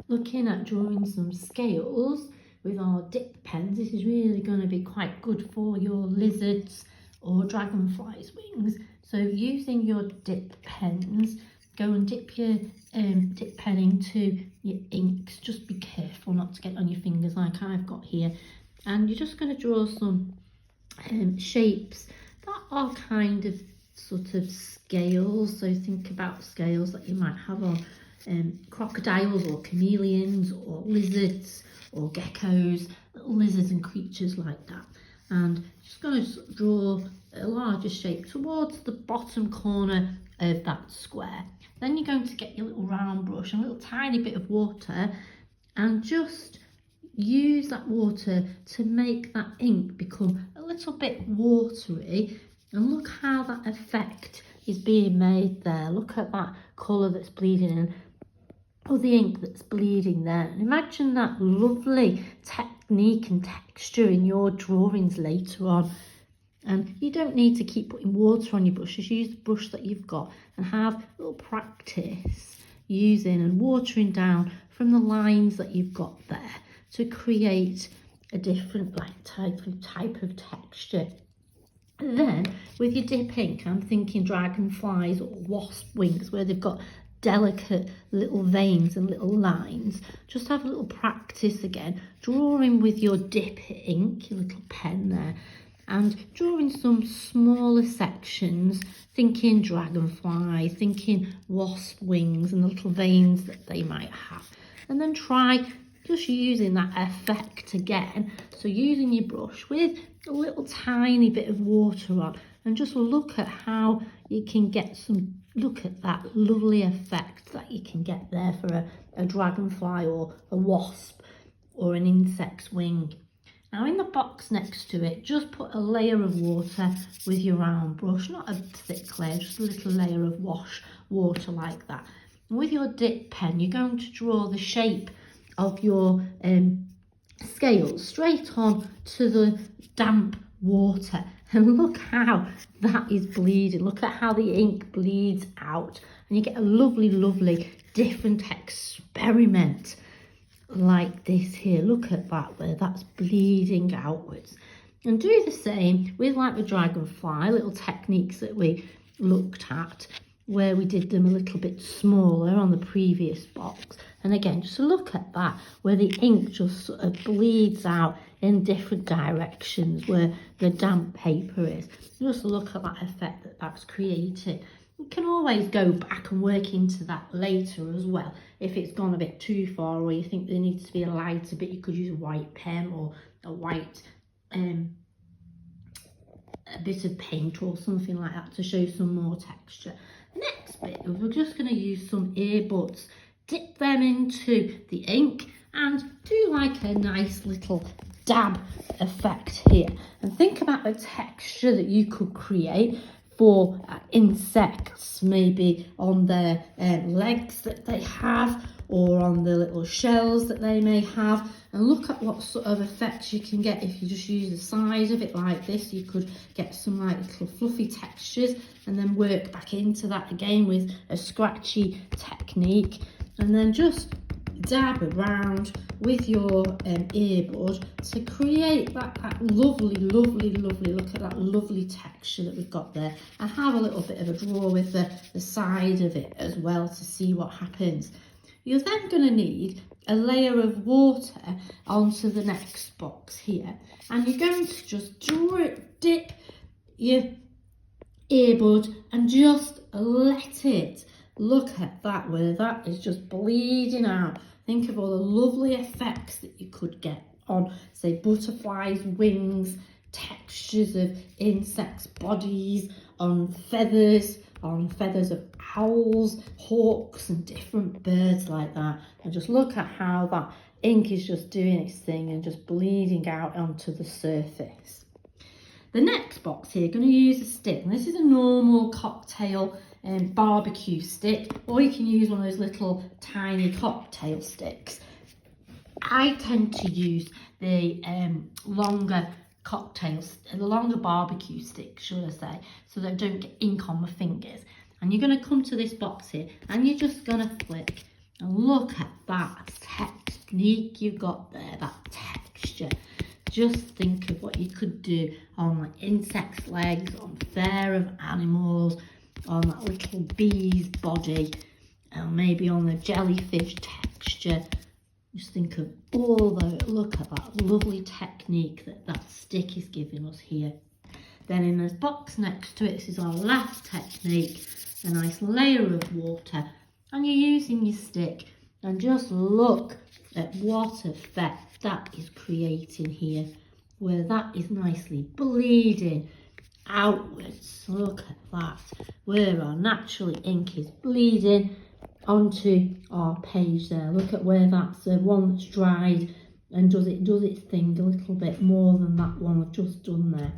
looking at drawing some scales with our dip pens. This is really going to be quite good for your lizards or dragonflies' wings. So using your dip pens, go and dip your dip pen into your inks. Just be careful not to get on your fingers like I've got here. And you're just going to draw some shapes that are kind of sort of scales. So think about scales that you might have on crocodiles or chameleons or lizards or geckos, little lizards and creatures like that. And just going to draw a larger shape towards the bottom corner of that square. Then you're going to get your little round brush and a little tiny bit of water and just use that water to make that ink become a little bit watery. And look how that effect is being made there. Look at that colour that's bleeding in, or the ink that's bleeding there. And imagine that lovely technique and texture in your drawings later on. And you don't need to keep putting water on your brushes. Use the brush that you've got and have a little practice using and watering down from the lines that you've got there to create a different type of texture. And then with your dip ink, I'm thinking dragonflies or wasp wings where they've got delicate little veins and little lines. Just have a little practice again, drawing with your dip ink, your little pen there, and drawing some smaller sections, thinking dragonfly, thinking wasp wings and the little veins that they might have. And then try just using that effect again. So using your brush with a little tiny bit of water on, and just look at how you can get some, look at that lovely effect that you can get there for a dragonfly or a wasp or an insect's wing. Now in the box next to it, just put a layer of water with your round brush, not a thick layer, just a little layer of wash water like that. And with your dip pen, you're going to draw the shape of your scales straight on to the damp water. And look how that is bleeding. Look at how the ink bleeds out. And you get a lovely, lovely different experiment like this here. Look at that, where that's bleeding outwards. And do the same with like the dragonfly, little techniques that we looked at where we did them a little bit smaller on the previous box. And again, just look at that, where the ink just sort of bleeds out in different directions where the damp paper is. Just look at that effect that that's created. You can always go back and work into that later as well. If it's gone a bit too far or you think there needs to be a lighter bit, you could use a white pen or a white a bit of paint or something like that to show some more texture. The next bit, we're just going to use some earbuds, dip them into the ink and do like a nice little dab effect here. And think about the texture that you could create for insects, maybe on their legs that they have or on the little shells that they may have. And look at what sort of effects you can get if you just use the side of it like this. You could get some like little fluffy textures and then work back into that again with a scratchy technique. And then just dab around with your earbud to create that lovely, lovely, lovely, look at that lovely texture that we've got there. And have a little bit of a draw with the side of it as well to see what happens. You're then going to need a layer of water onto the next box here. And you're going to just dip your earbud and just let it. Look at that, where that is just bleeding out. Think of all the lovely effects that you could get on, say, butterflies' wings, textures of insects' bodies, on feathers of owls, hawks and different birds like that. And just look at how that ink is just doing its thing and just bleeding out onto the surface. The next box here, going to use a stick. And this is a normal cocktail barbecue stick, or you can use one of those little tiny cocktail sticks. I tend to use the longer barbecue stick, should I say, so that I don't get ink on my fingers. And you're going to come to this box here and you're just going to flick And look at that technique you've got there, that texture. Just think of what you could do on like insects' legs, on fur of animals, on that little bee's body, and maybe on the jellyfish texture. Just think of all the, look at that lovely technique that stick is giving us here. Then in this box next to it, this is our last technique, a nice layer of water, and you're using your stick, and just look at what effect that is creating here, where that is nicely bleeding outwards. Look at that, where our natural ink is bleeding onto our page there. Look at where that's the one that's dried and does its thing a little bit more than that one I've just done there.